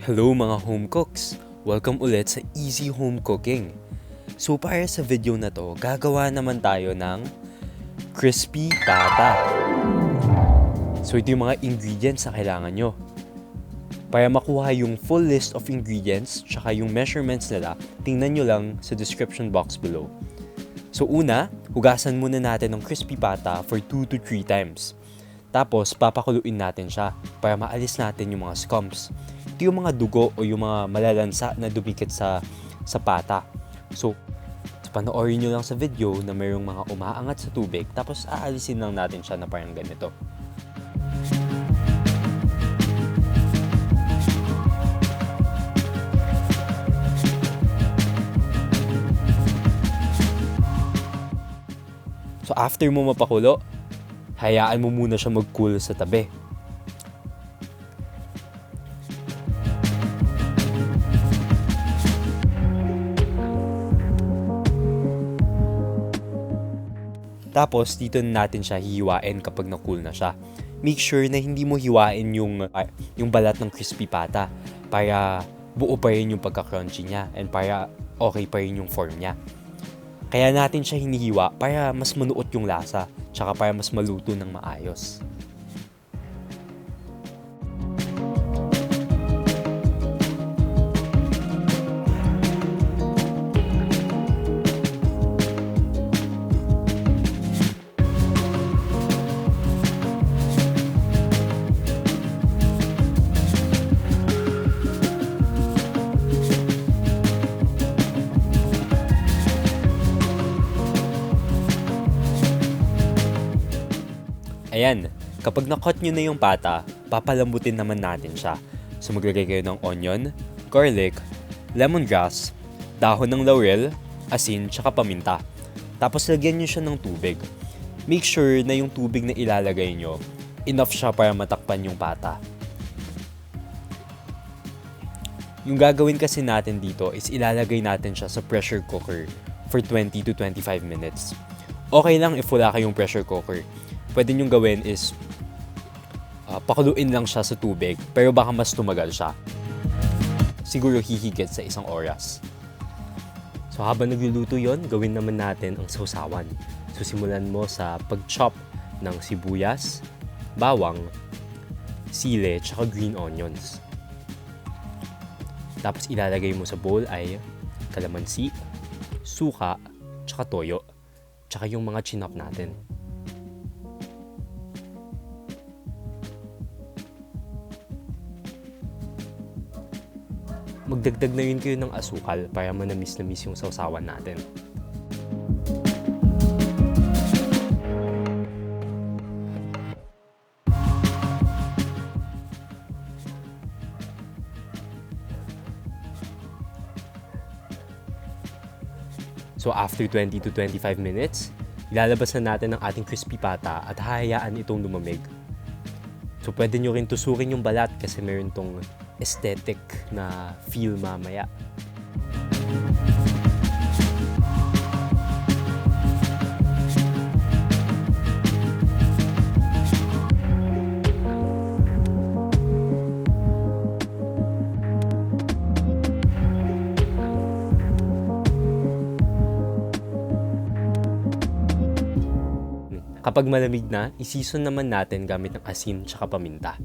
Hello mga home cooks! Welcome ulit sa Easy Home Cooking. So para sa video na to, gagawa naman tayo ng crispy pata. So ito yung mga ingredients na kailangan nyo. Para makuha yung full list of ingredients tsaka yung measurements nila, tingnan nyo lang sa description box below. So una, hugasan muna natin ng crispy pata for 2 to 3 times. Tapos papakuluin natin siya para maalis natin yung mga scums. Ito yung mga dugo o yung mga malalansa na dumikit sa pata. So, panoorin nyo lang sa video na mayroong mga umaangat sa tubig tapos aalisin lang natin siya na parang ganito. So, after mo mapakulo, hayaan mo muna siya mag-cool sa tabi. Tapos, dito natin siya hihiwain kapag na-cool na siya. Make sure na hindi mo hiwain yung balat ng crispy pata para buo pa rin yung pagka-crunchy niya and para okay pa rin yung form niya. Kaya natin siya hinihiwa para mas manuot yung lasa tsaka para mas maluto ng maayos. Ayan, kapag na-cut nyo na yung pata, papalambutin naman natin siya. So maglagay kayo ng onion, garlic, lemongrass, dahon ng laurel, asin, tsaka paminta. Tapos lagyan nyo siya ng tubig. Make sure na yung tubig na ilalagay nyo, enough siya para matakpan yung pata. Yung gagawin kasi natin dito is ilalagay natin siya sa pressure cooker for 20 to 25 minutes. Okay lang if wala kayong pressure cooker. Pwede nyo gawin is pakuluin lang siya sa tubig pero baka mas tumagal siya. Siguro hihigit sa 1 oras. So habang nagluluto yon, gawin naman natin ang sausawan. So simulan mo sa pag-chop ng sibuyas, bawang, sili, tsaka green onions. Tapos ilalagay mo sa bowl ay calamansi, suka, tsaka toyo, tsaka yung mga chinop natin. Magdagdag na rin kayo ng asukal para manamis-namis yung sausawan natin. So after 20 to 25 minutes, ilalabas na natin ang ating crispy pata at hahayaan itong lumamig. So pwede nyo rin tusukin yung balat kasi meron tong aesthetic na feel mamaya. Kapag malamig na, i-season naman natin gamit ng asin tsaka paminta.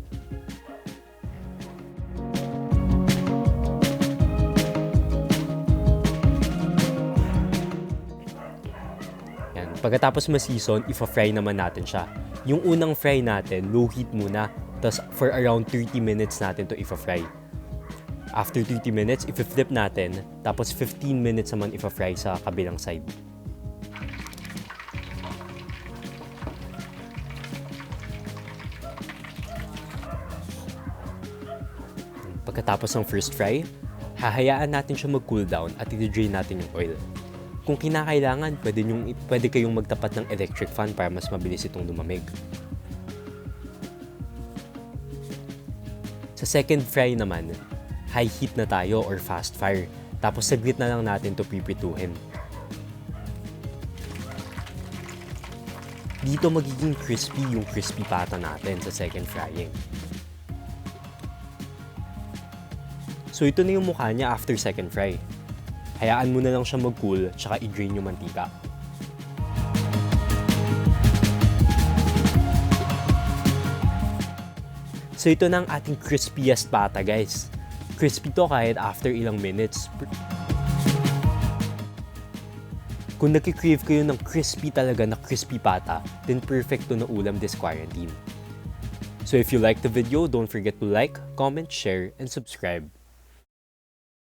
Pagkatapos ma-season, ifa-fry naman natin siya. Yung unang fry natin, low heat muna. Tapos for around 30 minutes natin to ifa-fry. After 30 minutes, ifa-flip natin. Tapos 15 minutes naman ifa-fry sa kabilang side. Pagkatapos ng first fry, hahayaan natin siya mag-cool down at i-drain natin yung oil. Kung kinakailangan, pwede kayong magtapat ng electric fan para mas mabilis itong lumamig. Sa second fry naman, high heat na tayo or fast fire. Tapos saglit na lang natin to pipituhin. Dito magiging crispy yung crispy pata natin sa second frying. So ito na yung mukha niya after second fry. Hayaan mo na lang siya mag-cool tsaka i-drain yung mantika. So ito na ang ating crispiest pata, guys. Crispy to kahit after ilang minutes. Kung nagki-crave kayo ng crispy talaga na crispy pata, then perfect to na ulam this quarantine. So if you like the video, don't forget to like, comment, share, and subscribe.